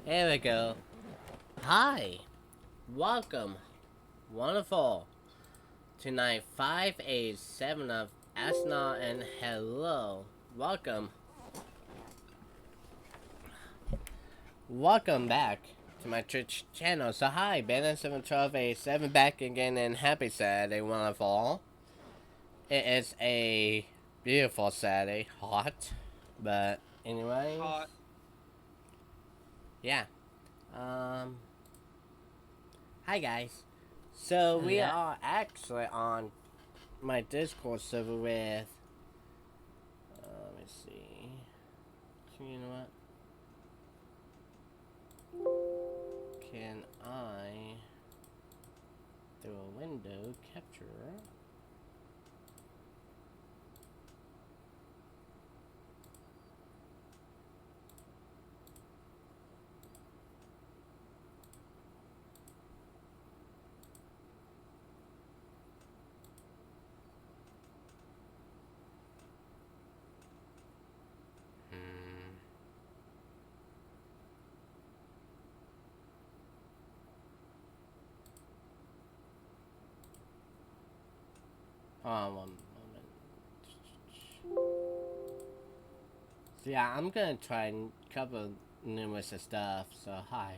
Here we go. Hi. Welcome. Wonderful. Tonight 587 of SNR and hello. Welcome. Welcome back to my Twitch channel. So hi, Ben71287 back again and happy Saturday, wonderful. It is a beautiful Saturday. Hot. But anyways. Hot. Yeah. Hi guys. So we are actually on my Discord server with. Let me see. You know what? Can I through a window capture? One moment. So yeah, I'm gonna try and cover numerous of stuff, so hi.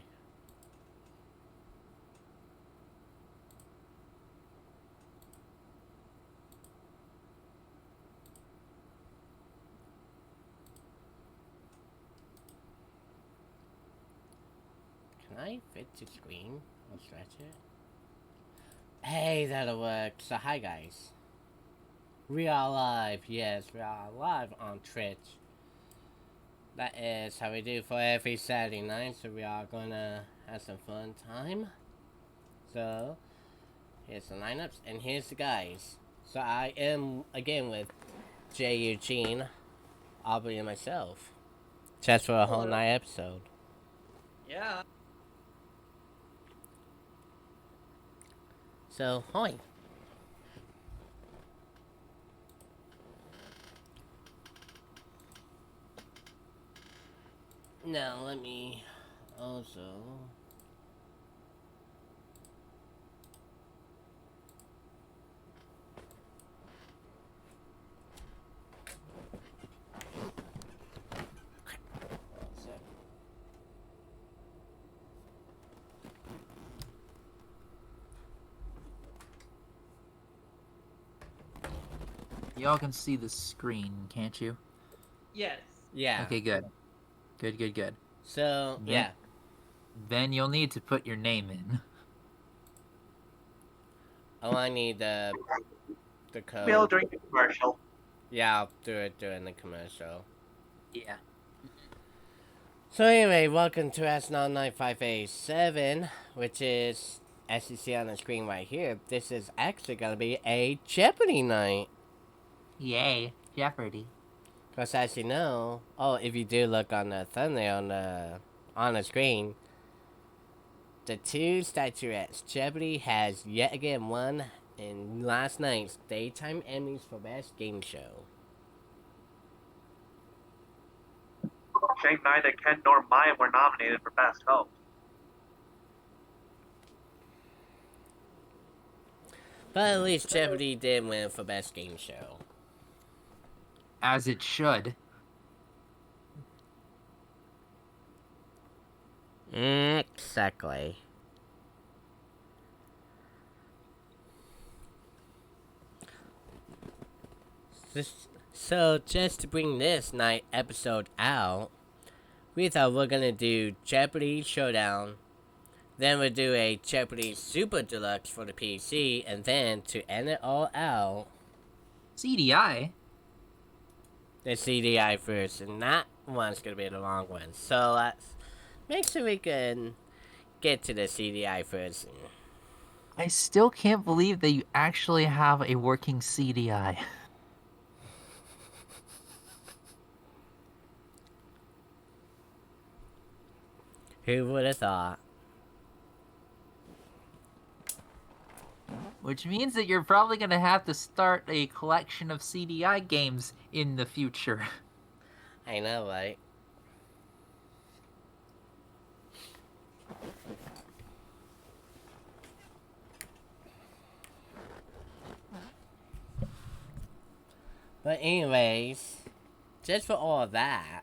Can I fit the screen? I'll stretch it. Hey, that'll work. So hi guys. We are live, yes, we are live on Twitch. That is how we do for every Saturday night, so we are gonna have some fun time. So, here's the lineups, and here's the guys. So I am, again, with J. Eugene, Aubrey, and myself. Just for a whole night episode. Yeah. So, hi. Now, let me also... Y'all can see the screen, can't you? Yes. Yeah. Okay, good. Good. So, yeah. Then you'll need to put your name in. Oh, I need the code. Bill during the commercial. Yeah, I'll do it during the commercial. Yeah. So anyway, welcome to SNR Night 587, which is, as you see on the screen right here, this is actually going to be a Jeopardy night. Yay, Jeopardy. Because as you know, if you do look on the thumbnail on the screen, the two statuettes, Jeopardy has yet again won in last night's Daytime Emmys for Best Game Show. Shame neither Ken nor Maya were nominated for Best Host. But at least Jeopardy did win for Best Game Show. As it should. Exactly. So just to bring this night episode out, we thought we're gonna do Jeopardy Showdown, then we'll do a Jeopardy Super Deluxe for the PC, and then to end it all out, CDI? the CDI first, and that one's gonna be the long one. So let's make sure we can get to the CDI first. I still can't believe that you actually have a working CDI. Who would have thought? Which means that you're probably going to have to start a collection of CDI games in the future. I know, right? But anyways, just for all that,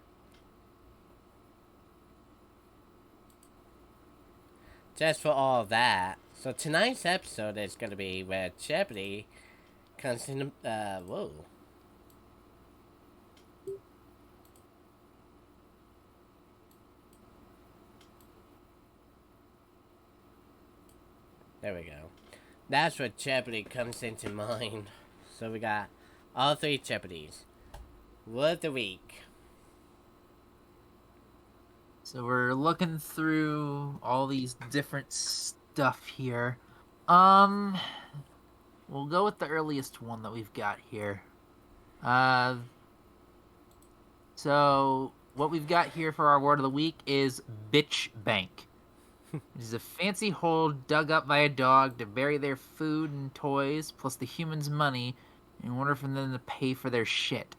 so tonight's episode is gonna be where Jeopardy comes in. Whoa. There we go. That's where Jeopardy comes into mind. So we got all three Jeopardys. Word of the week. So we're looking through all these different stuff here. We'll go with the earliest one that we've got here. So what we've got here for our word of the week is bitch bank. It is a fancy hole dug up by a dog to bury their food and toys, plus the humans' money, in order for them to pay for their shit.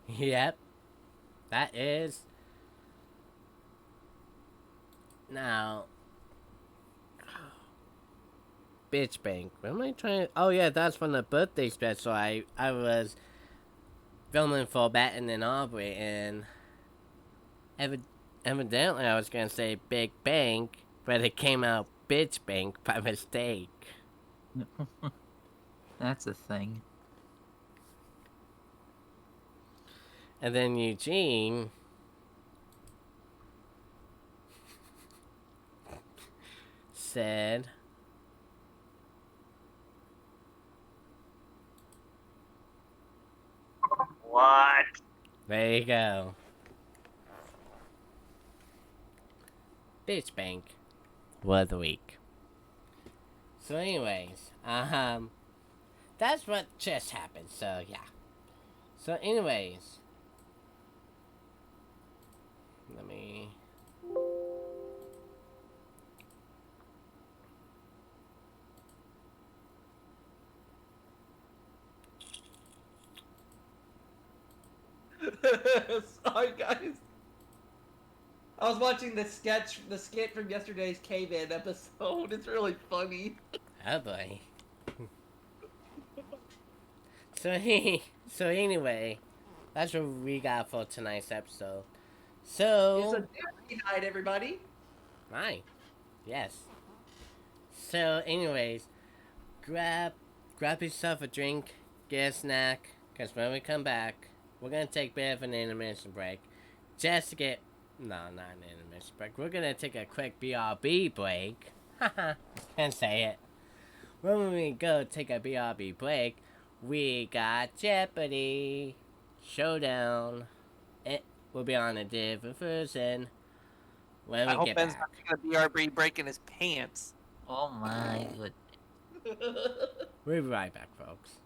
Yep. That is. Now. Bitch Bank. What am I trying? Oh, yeah, that's from the birthday special. I was filming for Batten and Aubrey, and evidently I was gonna say Big Bank, but it came out Bitch Bank by mistake. That's a thing. And then Eugene said, What? there you go. Bitch Bank. Word of the week. So anyways, that's what just happened, so yeah. So anyways, let me... Sorry, guys. I was watching the skit from yesterday's K-Man episode. It's really funny. Oh boy. So so anyway, that's what we got for tonight's episode. It's So, a Jeopardy night, everybody. hi, yes. So anyways, grab yourself a drink, get a snack, cause when we come back, we're gonna take a bit of an intermission break, just to get no, not an intermission break. We're gonna take a quick BRB break. Haha, can't say it. When we go take a BRB break, we got Jeopardy! Showdown. It will be on a different version when I we hope get Ben's back. not taking a BRB breaking his pants. Oh my goodness. We'll be right back, folks.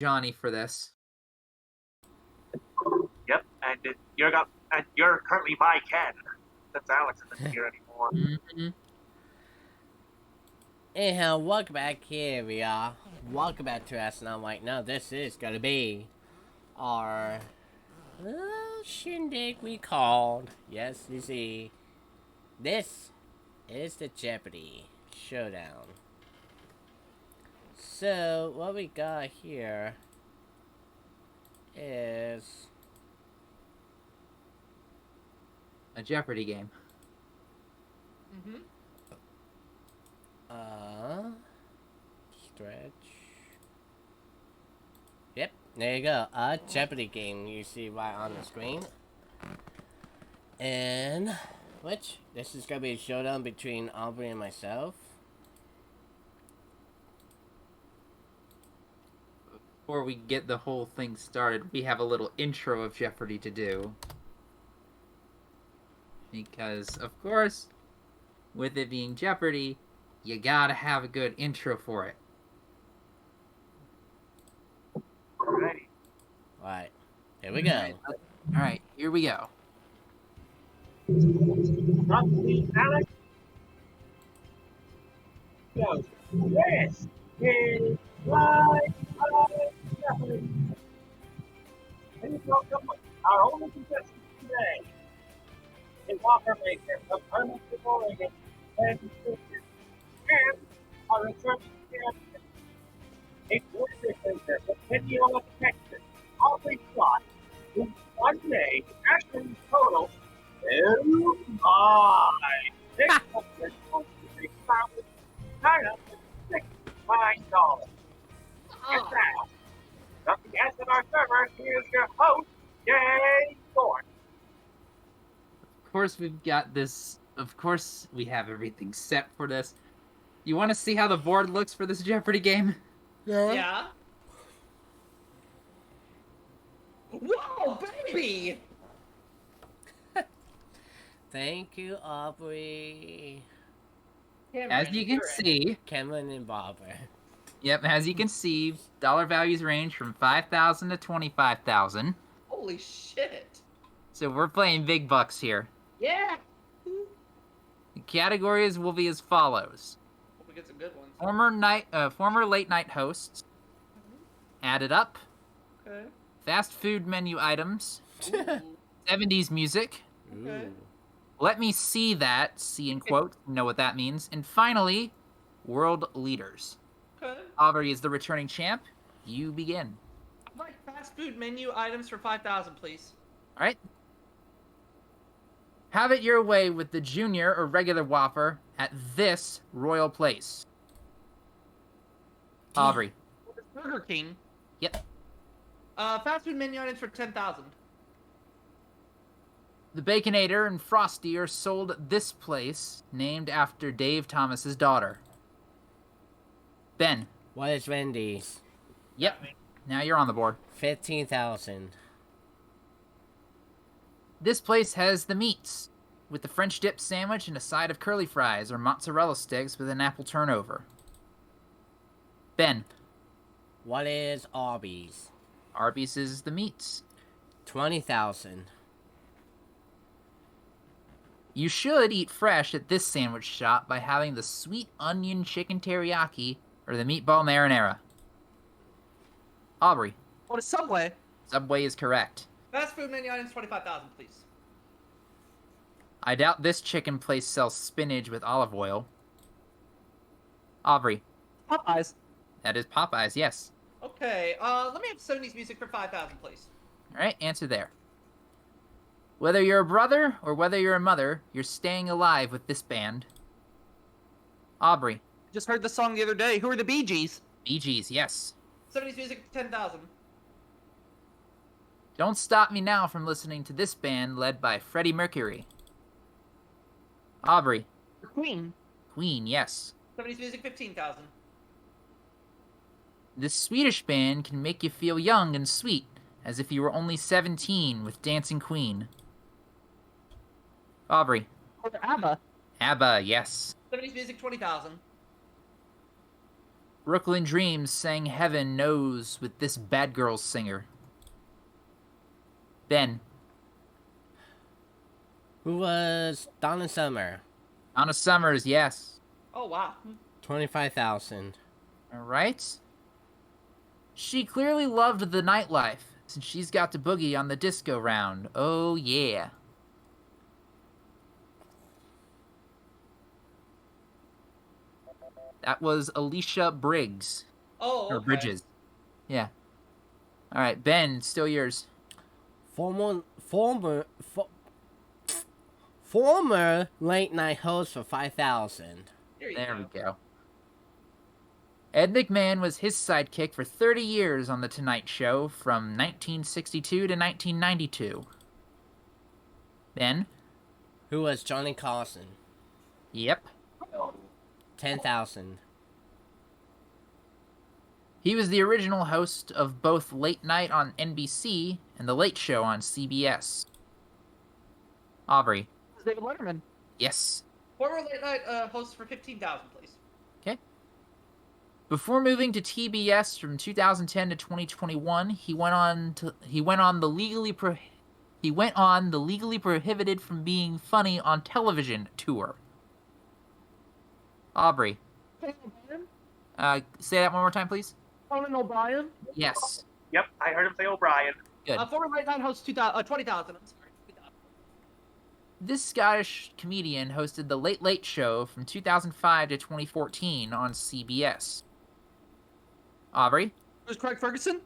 Johnny for this. Yep, and you're currently my Ken, since Alex isn't here anymore. Mm-hmm. Anyhow, welcome back. Here we are. Welcome back to SNR Night. Now, this is gonna be our little shindig we called. Yes, you see. This is the Jeopardy showdown. So, what we got here is A Jeopardy game. Mm-hmm. stretch. Yep, there you go. A Jeopardy game you see right on the screen. And which this is gonna be a showdown between Aubrey and myself. Before we get the whole thing started, we have a little intro of Jeopardy to do. Because, of course, with it being Jeopardy, you gotta have a good intro for it. Alrighty. Alright, here we go. Alright, here we go. Roughly, Alex. Goes. This is live Jeopardy. Please welcome our only contestant today. A Whopper maker of Ernest Oregon and Sisters, and our returning champion, a Blizzard maker of Mineola, Texas, Aubrey Scott, whose one day actually total is $626,969. And now, from the SNR server, here's your host, Jay Thorne. Of course, we've got this. Of course, we have everything set for this. You want to see how the board looks for this Jeopardy game? Yeah. Whoa, baby! Thank you, Aubrey. As you can see, Cameron and Barbara. yep, as you can see, dollar values range from $5,000 to $25,000. Holy shit! So we're playing big bucks here. Yeah. The categories will be as follows: Hope we get some good ones. former late night hosts, added up, Okay. fast food menu items, Ooh. 70s music, Okay. let me see that, see in quote, you know what that means, and finally, world leaders. Okay. Aubrey is the returning champ. You begin. I'd like fast food menu items for 5,000, please. All right. Have it your way with the junior or regular Whopper at this royal place. Aubrey. Burger King. Yep. Fast food menu items for 10,000. The Baconator and Frosty are sold at this place, named after Dave Thomas's daughter. Ben. What is Wendy's? Yep. Now you're on the board. 15,000. This place has the meats, with the French dip sandwich and a side of curly fries or mozzarella sticks with an apple turnover. Ben. What is Arby's? Arby's is the meats. 20,000. You should eat fresh at this sandwich shop by having the sweet onion chicken teriyaki or the meatball marinara. Aubrey. What is Subway? Subway is correct. Fast food menu items 25,000, please. I doubt this chicken place sells spinach with olive oil. Aubrey. Popeyes. That is Popeyes, yes. Okay. Let me have 70s music for 5,000, please. Alright, answer there. Whether you're a brother or whether you're a mother, you're staying alive with this band. Aubrey. Just heard the song the other day. Who are the Bee Gees? Bee Gees, yes. 70s music for 10,000. Don't stop me now from listening to this band led by Freddie Mercury. Aubrey. Queen. Queen, yes. 70s music 15,000. This Swedish band can make you feel young and sweet, as if you were only 17 with Dancing Queen. Aubrey. ABBA. ABBA, yes. 70s music 20,000. Brooklyn Dreams sang Heaven Knows with this Bad Girls singer. Ben. Who was Donna Summer? Donna Summers, yes. Oh, wow. 25,000. All right. She clearly loved the nightlife, since she's got to boogie on the disco round. Oh, yeah. That was Alicia Briggs. Oh, Or okay. Bridges. Yeah. All right, Ben, still yours. Former late night host for 5,000. There we go. Ed McMahon was his sidekick for 30 years on The Tonight Show from 1962 to 1992. Ben? Who was Johnny Carson? Yep. 10,000. He was the original host of both Late Night on NBC and The Late Show on CBS. Aubrey? David Letterman. Yes. Former late night host for 15,000, please. Okay. Before moving to TBS from 2010 to 2021, he went on the legally prohibited from being funny on television tour. Aubrey. Say that one more time, please. Conan O'Brien. Yes. Yep, I heard him say O'Brien. Good. Former late night host 20,000. I'm sorry. This Scottish comedian hosted The Late Late Show from 2005 to 2014 on CBS. Aubrey? Was Craig Ferguson?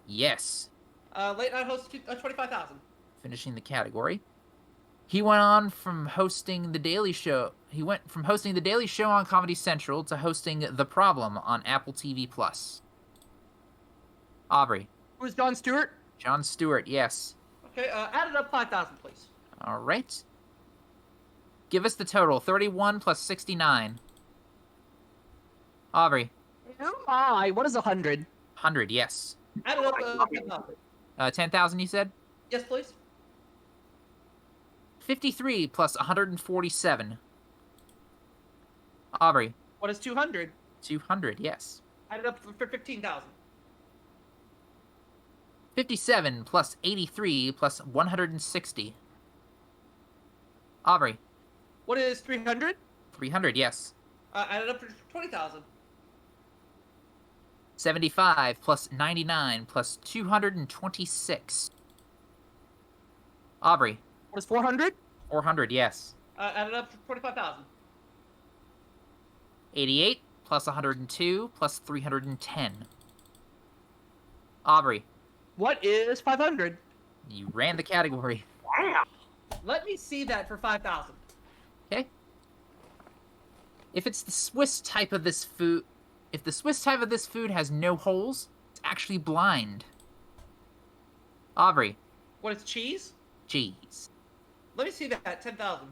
Yes. Late night host 25,000. Finishing the category. He went on from hosting The Daily Show. He went from hosting The Daily Show on Comedy Central to hosting The Problem on Apple TV+. Aubrey? Who was Jon Stewart? Jon Stewart, yes. Okay, added up 5,000, please. All right. Give us the total. 31 plus 69. Aubrey? Oh my, what is 100? 100, yes. Added up 10,000. 10,000, you said? Yes, please. 53 plus 147. Aubrey? What is 200? 200, yes. Added up for 15,000. 57 plus 83 plus 160. Aubrey? What is 300? 300, yes. Added up for 20,000. 75 plus 99 plus 226. Aubrey? What is 400? 400, yes. Added up for 25,000. 88 plus 102 plus 310. Aubrey? What is 500? You ran the category. Damn. Let me see that for 5,000. Okay. If the Swiss type of this food has no holes, it's actually blind. Aubrey? What is cheese? Cheese. Let me see that, 10,000.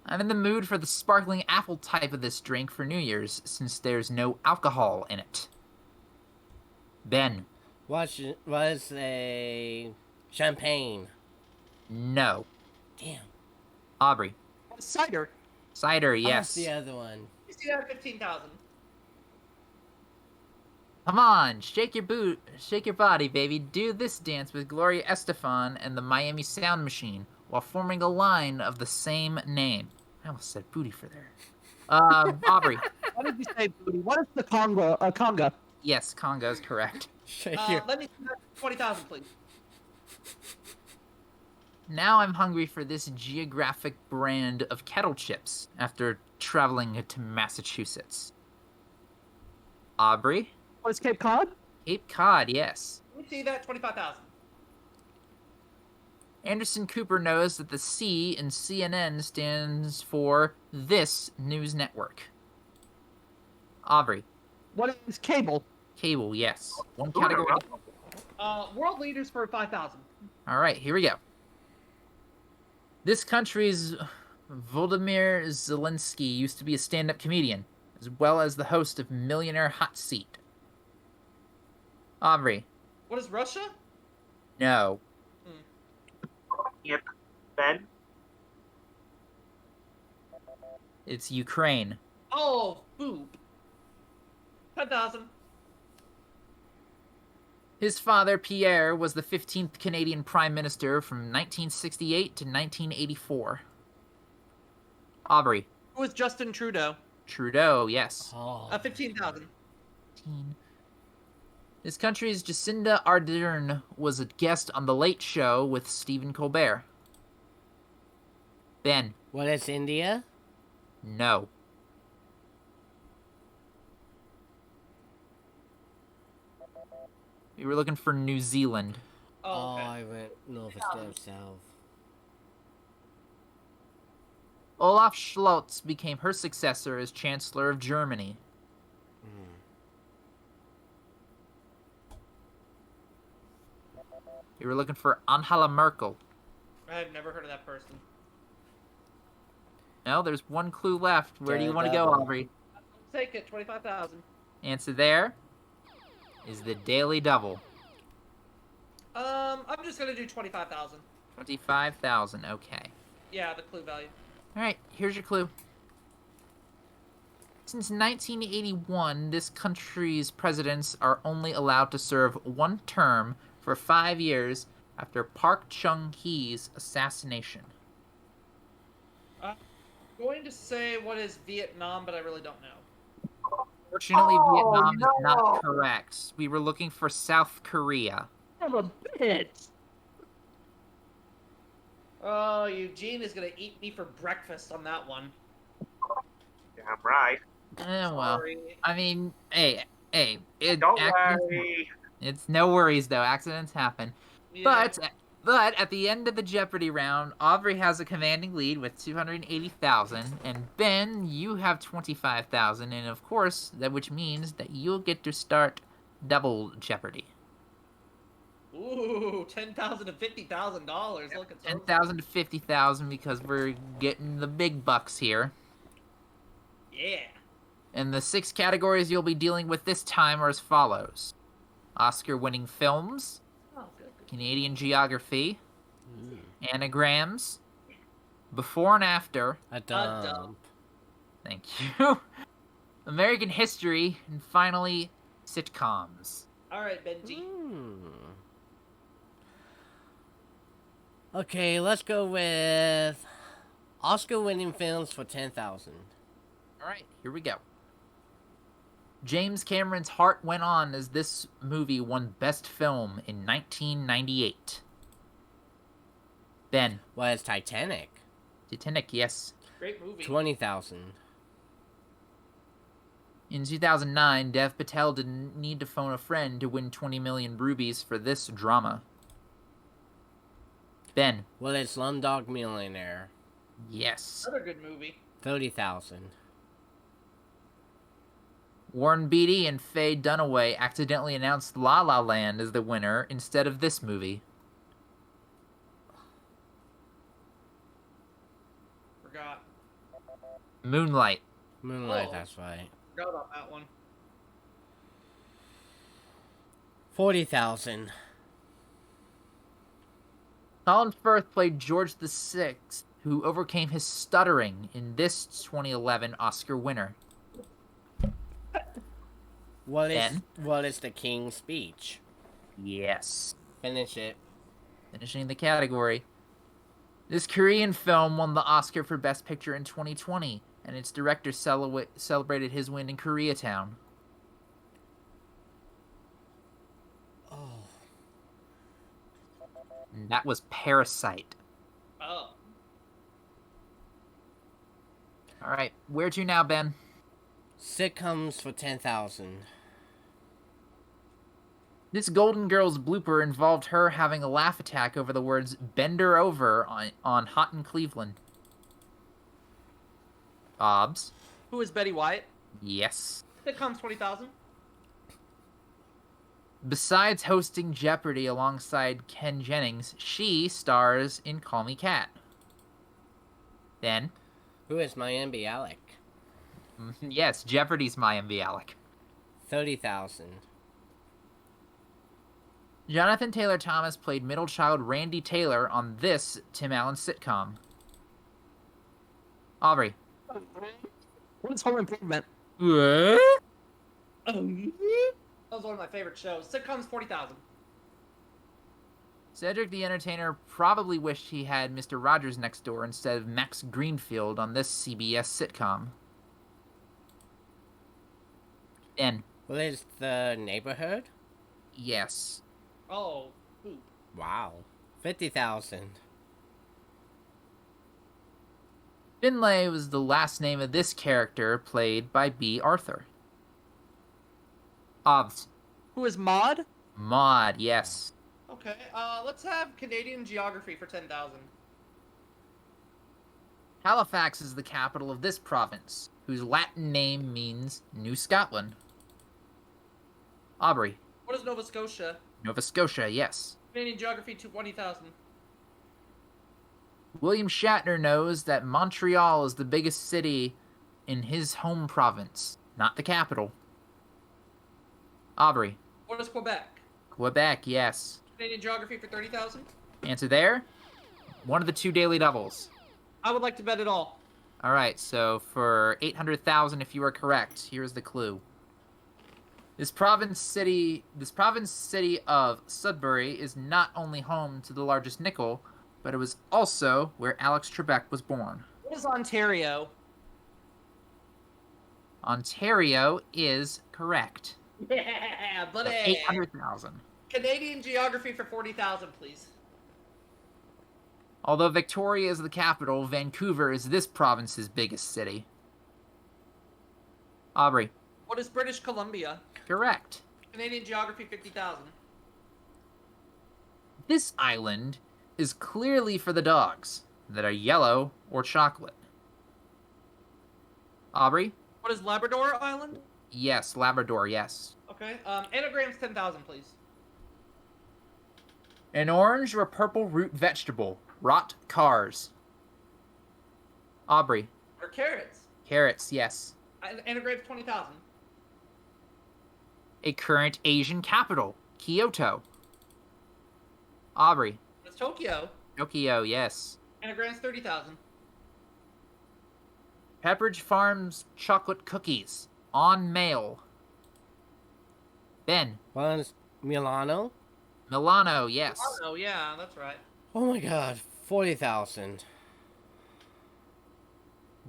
I'm in the mood for the sparkling apple type of this drink for New Year's, since there's no alcohol in it. Ben? Was a champagne. No. Damn. Aubrey? What is cider? Cider, What's yes. the other one? Let me see that at 15,000. Come on, shake your body, baby. Do this dance with Gloria Estefan and the Miami Sound Machine while forming a line of the same name. I almost said booty for there. Aubrey. What did you say, booty? What is the conga? Yes, Congo is correct. Shake your... Let me see that 20,000, please. Now I'm hungry for this geographic brand of kettle chips after traveling to Massachusetts. Aubrey? What is Cape Cod? Cape Cod, yes. Let me see that 25,000. Anderson Cooper knows that the C in CNN stands for This News Network. Aubrey? What is cable? Cable, yes. One category. World leaders for 5,000. All right, here we go. This country's Volodymyr Zelensky used to be a stand-up comedian, as well as the host of Millionaire Hot Seat. Aubrey? What is Russia? No. Yep. Ben? It's Ukraine. Oh, boob. 10,000. His father, Pierre, was the 15th Canadian Prime Minister from 1968 to 1984. Aubrey. Who was Justin Trudeau? Trudeau, yes. Oh. 15,000. This country's Jacinda Ardern was a guest on The Late Show with Stephen Colbert. Ben. What is India? No. We were looking for New Zealand. Oh, okay. I went north instead of south. Olaf Scholz became her successor as Chancellor of Germany. We were looking for Angela Merkel. I've never heard of that person. No, there's one clue left. Where do you Daily want to go, Double. Aubrey? Take it, 25,000. Answer there is the Daily Double. I'm just gonna do 25,000. 25,000, okay. Yeah, the clue value. Alright, here's your clue. Since 1981, this country's presidents are only allowed to serve one term for 5 years after Park Chung-hee's assassination. Going to say what is Vietnam, but I really don't know. Fortunately, Oh, Vietnam is no. not correct. We were looking for South Korea. I'm a bitch. Oh, Eugene is gonna eat me for breakfast on that one. Damn right. Well, Sorry. I mean, hey, Don't accidents- worry. It's no worries though. Accidents happen. Yeah. But at the end of the Jeopardy round, Aubrey has a commanding lead with 280,000, and Ben, you have 25,000, and of course, which means that you'll get to start double Jeopardy. Ooh, $10,000 to $50,000. Look at 10,000 to 50,000 because we're getting the big bucks here. Yeah. And the 6 categories you'll be dealing with this time are as follows: Oscar-winning films, Oh, good. Canadian geography, anagrams, before and after, A dump. dump. thank you, American history, and finally, sitcoms. All right, Benji. Okay, let's go with Oscar-winning films for 10,000. Alright, here we go. James Cameron's heart went on as this movie won Best Film in 1998. Ben. What is Titanic? Titanic, yes. Great movie. 20,000. In 2009, Dev Patel didn't need to phone a friend to win 20 million rubies for this drama. Ben. What is Slumdog Millionaire? Yes. Another good movie. 30,000. Warren Beatty and Faye Dunaway accidentally announced La La Land as the winner instead of this movie. Forgot. Moonlight. Moonlight, Oh. that's right. Forgot about that one. 40,000. Colin Firth played George VI, who overcame his stuttering in this 2011 Oscar winner. What Ben? is the King's Speech? Yes. Finish it. Finishing the category. This Korean film won the Oscar for Best Picture in 2020, and its director celebrated his win in Koreatown. Oh. And that was Parasite. Oh. Alright, where to now, Ben? Sitcoms for 10,000. This Golden Girls blooper involved her having a laugh attack over the words "bend her over" on Hot in Cleveland. Bob's. Who is Betty White? Yes. Sitcoms 20,000. Besides hosting Jeopardy alongside Ken Jennings, she stars in Call Me Kat. Then, Who is Mayim Bialik? yes, Jeopardy's Mayim Bialik. 30,000. Jonathan Taylor Thomas played middle child Randy Taylor on this Tim Allen sitcom. Aubrey. What is Home Improvement? What? That was one of my favorite shows. Sitcoms, 40,000. Cedric the Entertainer probably wished he had Mr. Rogers next door instead of Max Greenfield on this CBS sitcom. Ben. What is the neighborhood? Yes. Oh, poop. Wow. 50,000. Finlay was the last name of this character played by B. Arthur. Obs. Who is Maud? Maud, yes. Okay, let's have Canadian geography for 10,000. Halifax is the capital of this province, whose Latin name means New Scotland. Aubrey. What is Nova Scotia? Nova Scotia, yes. Canadian geography to 20,000. William Shatner knows that Montreal is the biggest city in his home province, not the capital. Aubrey. What is Quebec? Quebec, yes. Canadian geography for 30,000. Answer there? One of the 2 daily doubles. I would like to bet it all. All right, so for 800,000, if you are correct, here's the clue. This province city of Sudbury is not only home to the largest nickel, but it was also where Alex Trebek was born. What is Ontario? Ontario is correct. Yeah, So buddy. 800,000. Canadian geography for 40,000, please. Although Victoria is the capital, Vancouver is this province's biggest city. Aubrey. What is British Columbia? Correct. Canadian geography 50,000. This island is clearly for the dogs that are yellow or chocolate. Aubrey? What is Labrador Island? Yes, Labrador, yes. Okay, anagrams 10,000, please. An orange or purple root vegetable. Rot cars. Aubrey. Or carrots. Carrots, yes. Anagrams 20,000. A current Asian capital. Kyoto. Aubrey. That's Tokyo. Tokyo, yes. Anagrams 30,000. Pepperidge Farms chocolate cookies. On mail. Ben. What is Milano? Milano, yes. Oh, yeah, that's right. Oh my god. 40,000.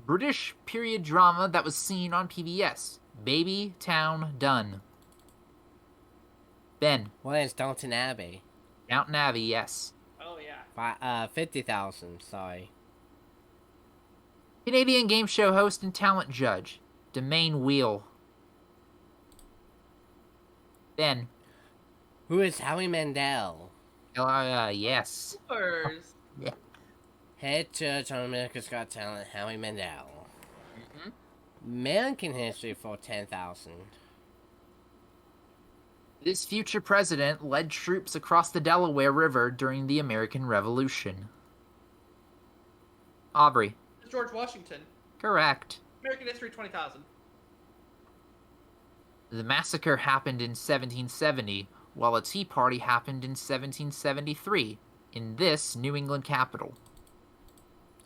British period drama that was seen on PBS. Baby Town Done. Ben. What is Downton Abbey? Downton Abbey, yes. Oh, yeah. 50,000, sorry. Canadian game show host and talent judge. Domain Wheel. Ben. Who is Howie Mandel? Yes. Yours. Yeah. Head judge on America's Got Talent, Howie Mandel. Mm-hmm. American history for 10,000. This future president led troops across the Delaware River during the American Revolution. Aubrey. It's George Washington. Correct. American history 20,000. The massacre happened in 1770, while a Tea Party happened in 1773, in this New England capital.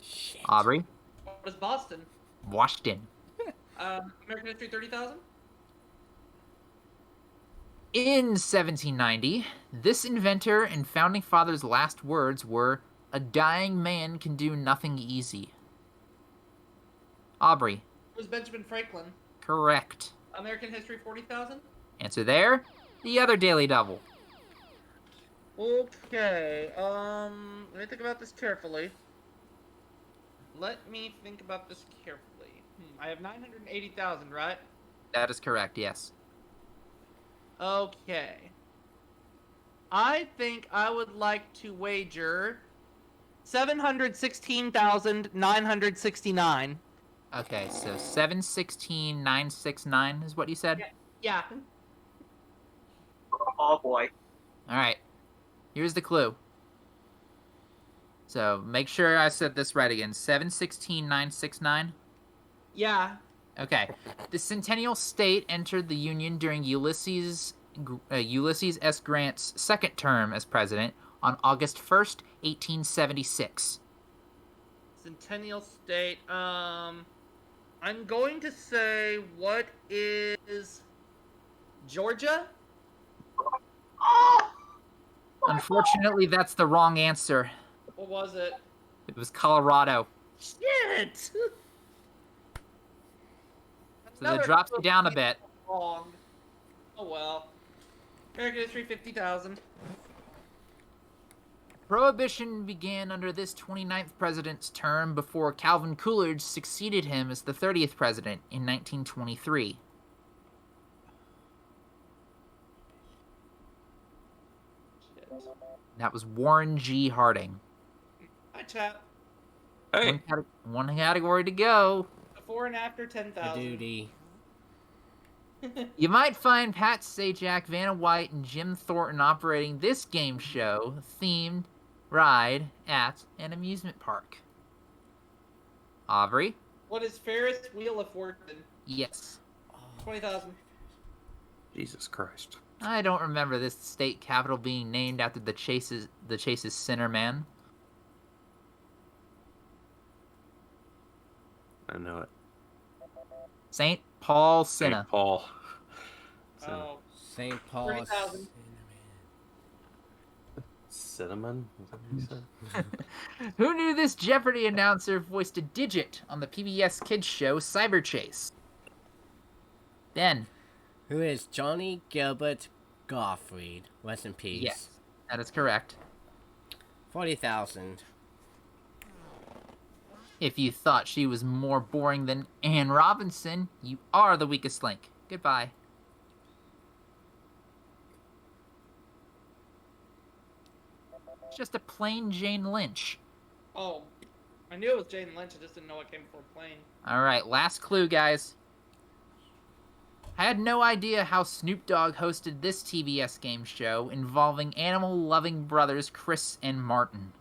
Shit. Aubrey. What is Boston? Washington. American history 30,000. In 1790, this inventor and founding father's last words were, "A dying man can do nothing easy." Aubrey. It was Benjamin Franklin. Correct. American history 40,000. Answer there. The other daily double. Okay, let me think about this carefully. I have 980,000, right? That is correct, yes. Okay. I think I would like to wager 716,969. Okay, so 716,969 is what you said? Yeah. Oh boy. Alright. Here's the clue. So, make sure I said this right again. 716,969? Yeah. Okay. The Centennial State entered the Union during Ulysses S. Grant's second term as president on August 1st, 1876. Centennial State. I'm going to say, what is Georgia? Oh! Unfortunately, that's the wrong answer. What was it? It was Colorado. Shit! So that drops you down a bit. Wrong. Oh well. American history 50,000. Prohibition began under this 29th president's term before Calvin Coolidge succeeded him as the 30th president in 1923. Shit. That was Warren G. Harding. Hi, chat. Hey, One category to go. Before and after 10,000. Duty. You might find Pat Sajak, Vanna White, and Jim Thornton operating this game show themed ride at an amusement park. Aubrey? What is Ferris Wheel of Fortune? Yes. 20,000. Jesus Christ. I don't remember this state capital being named after the Chase's center man. I know it. St. Paul St. Cinna. Paul. Oh. St. Paul. 30,000. Cinnamon? Is that what you said? Who knew this Jeopardy announcer voiced a digit on the PBS kids show Cyber Chase? Ben. Who is Johnny Gilbert Gottfried? Rest in peace. Yes, that is correct. 40,000. If you thought she was more boring than Anne Robinson, you are the weakest link. Goodbye. Just a plain Jane Lynch. Oh. I knew it was Jane Lynch, I just didn't know it came before plane. Alright, last clue, guys. I had no idea how Snoop Dogg hosted this TBS game show involving animal-loving brothers Chris and Martin.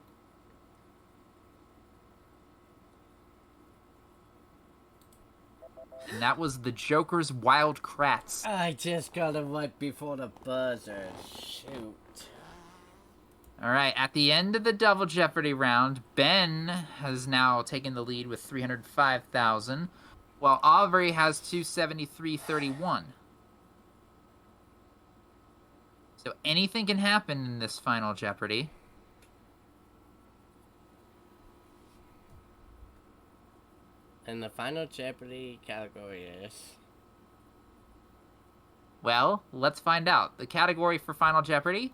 And that was the Joker's Wild Kratts. I just got it right before the buzzer. Shoot. Alright, at the end of the Double Jeopardy round, Ben has now taken the lead with 305,000, while Aubrey has 273.31. So anything can happen in this final Jeopardy. And the final Jeopardy category is... Well, let's find out. The category for Final Jeopardy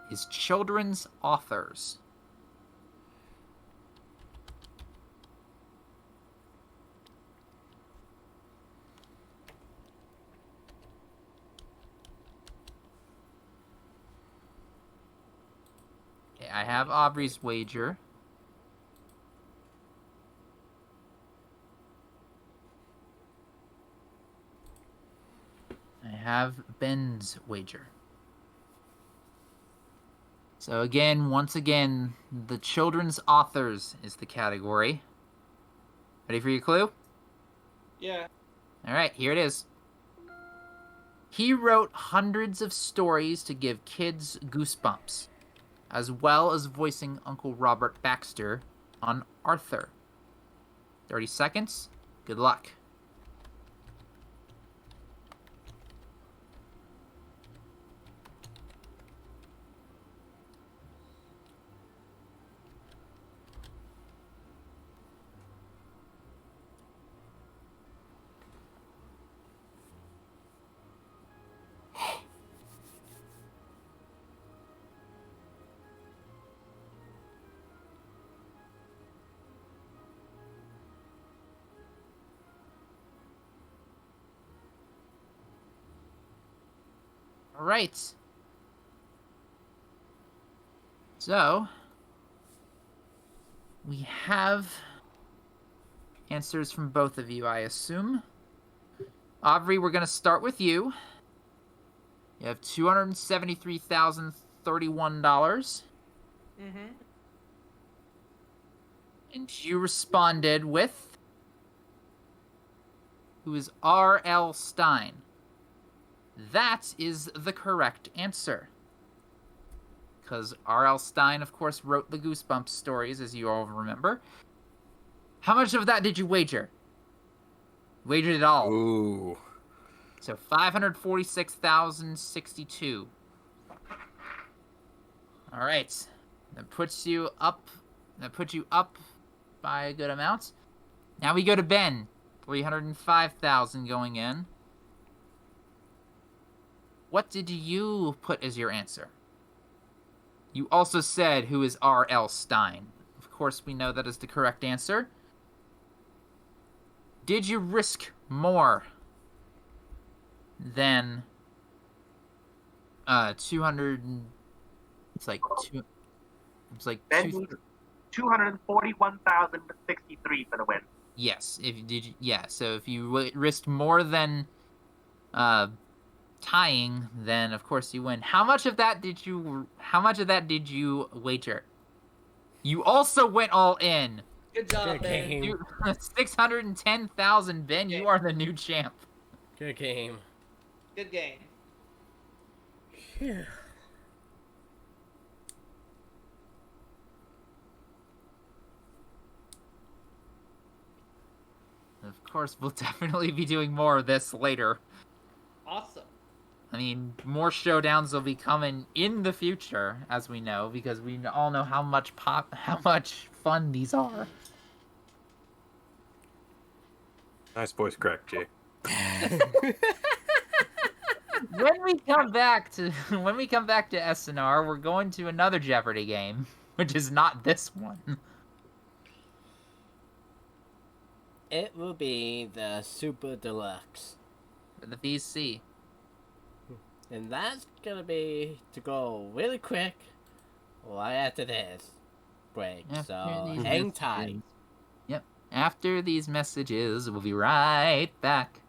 is children's authors. Okay, I have Aubrey's wager. I have Ben's wager. So again, once again, the children's authors is the category. Ready for your clue? Yeah. All right, here it is. He wrote hundreds of stories to give kids goosebumps, as well as voicing Uncle Robert Baxter on Arthur. 30 seconds. Good luck. All right. So, we have answers from both of you, I assume. Aubrey, we're going to start with you. You have $273,031. Mm-hmm. And you responded with... who is R.L. Stein. That is the correct answer. Because R.L. Stein, of course, wrote the Goosebumps stories, as you all remember. How much of that did you wager? Wagered it all. Ooh. So 546,062. All right. That puts you up by a good amount. Now we go to Ben. 305,000 going in. What did you put as your answer? You also said who is R.L. Stein. Of course, we know that is the correct answer. Did you risk more than 200? It's like two. It's like Ben two. needs 241,063 for the win. Yes. So if you risked more than tying, then of course you win. How much of that did you wager? You also went all in. Good job, Good Ben. game. 610,000, Ben. You are the new champ. Good game. Good game. Phew. Of course, we'll definitely be doing more of this later. Awesome. I mean, more showdowns will be coming in the future, as we know, because we all know how much fun these are. Nice voice crack, Jay. When we come back to SNR, we're going to another Jeopardy game, which is not this one. It will be the Super Deluxe. For the VC. And that's gonna be to go really quick right after this break. So hang tight. Yep. After these messages, we'll be right back.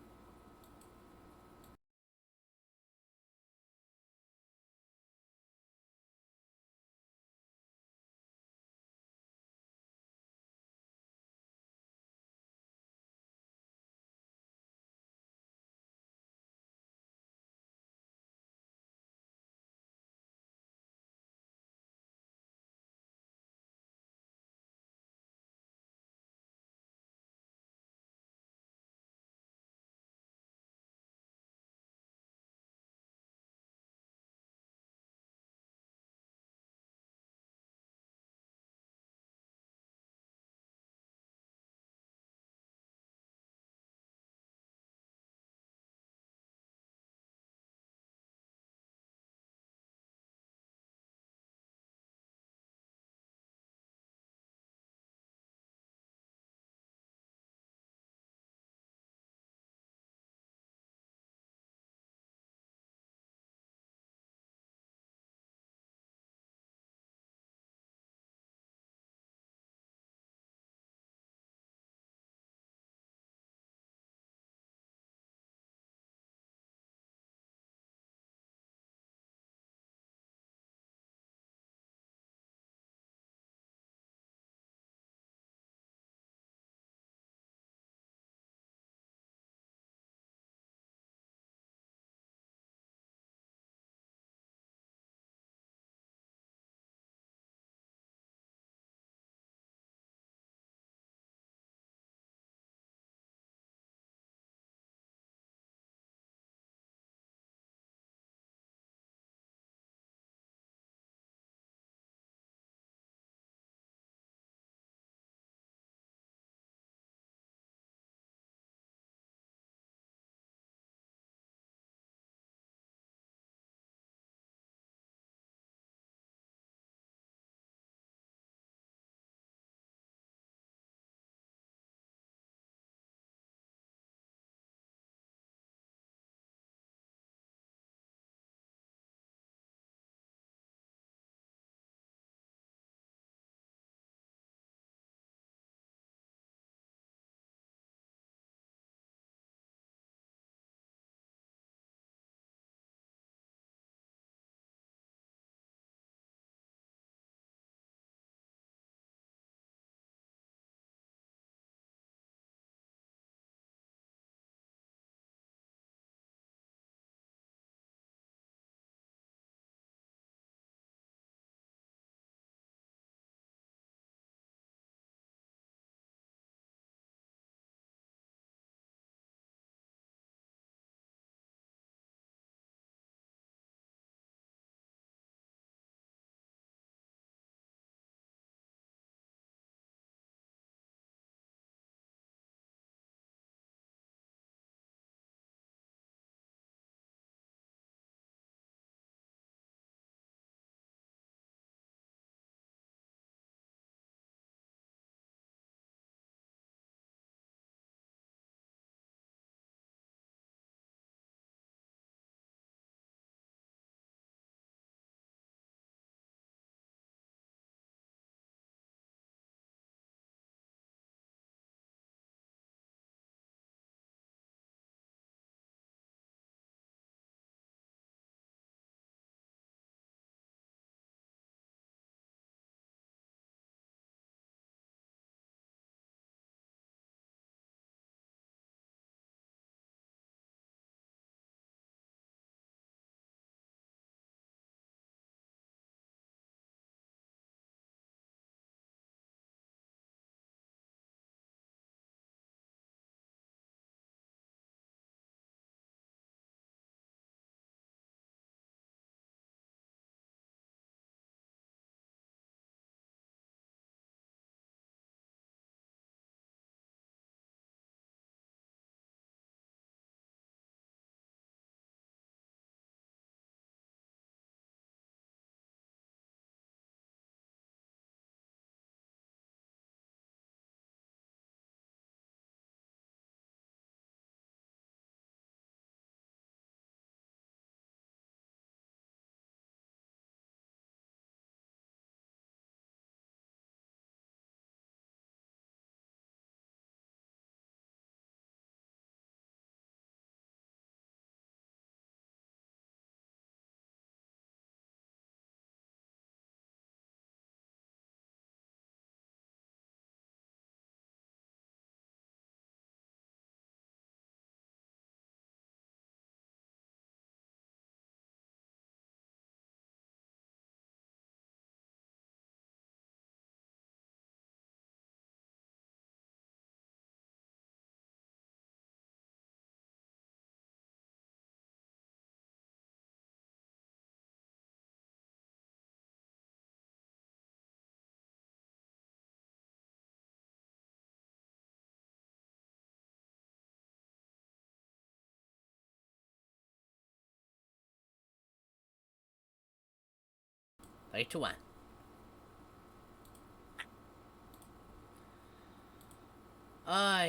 3, 2, 1.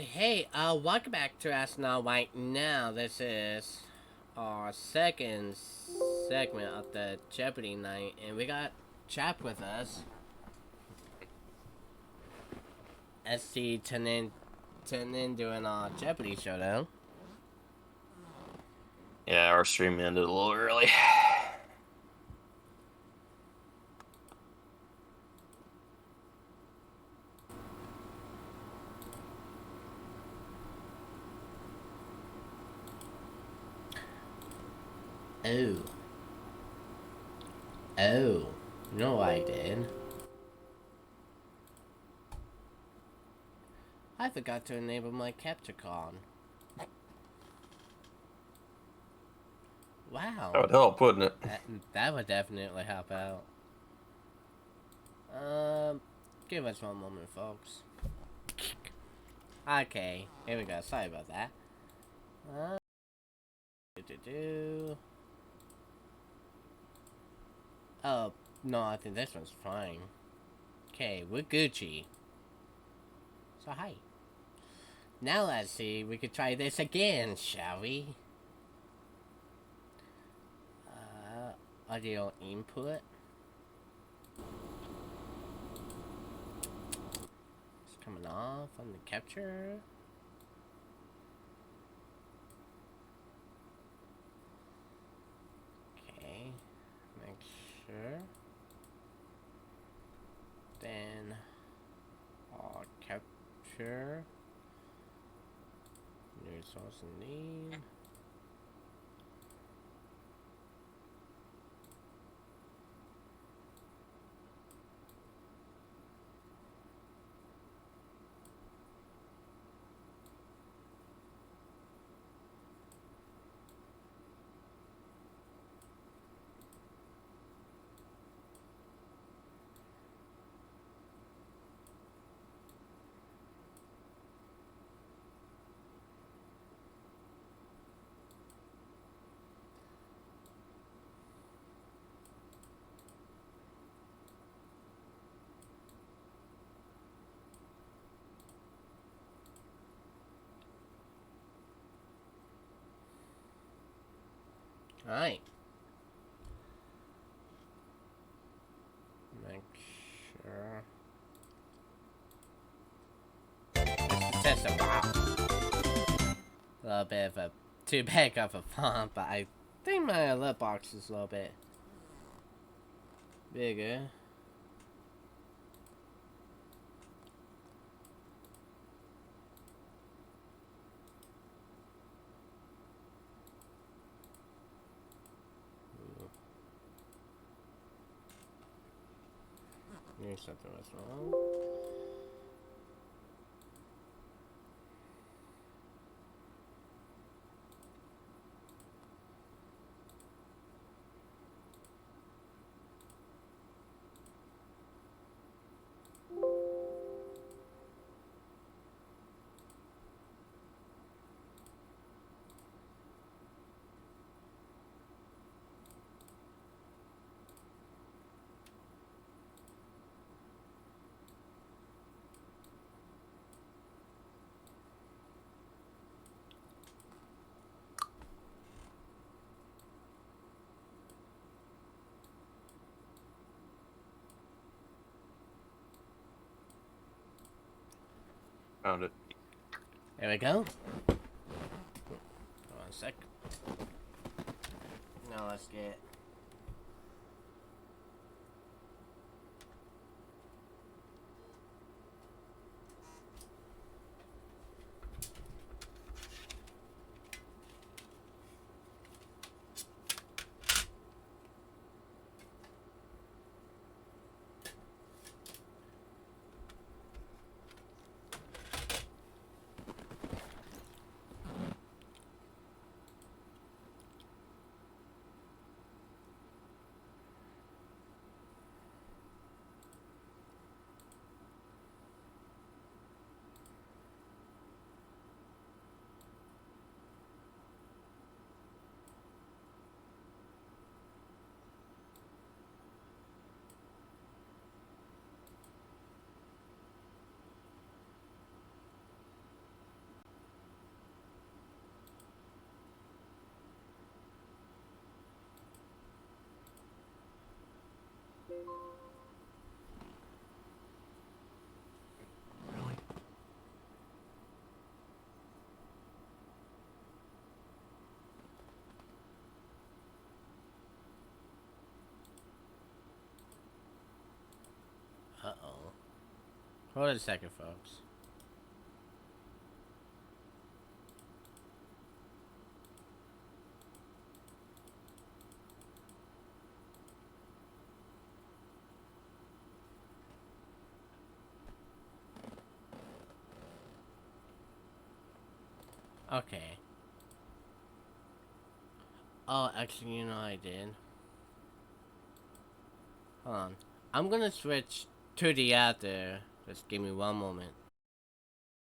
Hey, welcome back to SNR Night. Now, this is our second segment of the Jeopardy night, and we got Chap with us. SC tune in doing our Jeopardy showdown. Yeah, our stream ended a little early. Oh. Oh. You know what I did? I forgot to enable my capture card. Wow. That would help, wouldn't it? That would definitely help out. Give us one moment, folks. Okay, here we go. Sorry about that. Oh, no, I think this one's fine. Okay, we're Gucci. So, hi. Now let's see, we could try this again, shall we? Audio input. It's coming off on the capture. Okay, make sure. Then I'll capture. New source name. Alright. Make sure. Test it. Wow. A little bit of a too big of a font, but I think my alert box is a little bit bigger. Here's something was wrong. Found it. There we go. Hold on a sec. Now let's get. Hold on a second, folks. Okay. Oh, actually, you know I did. Hold on. I'm gonna switch to the other. Just give me one moment.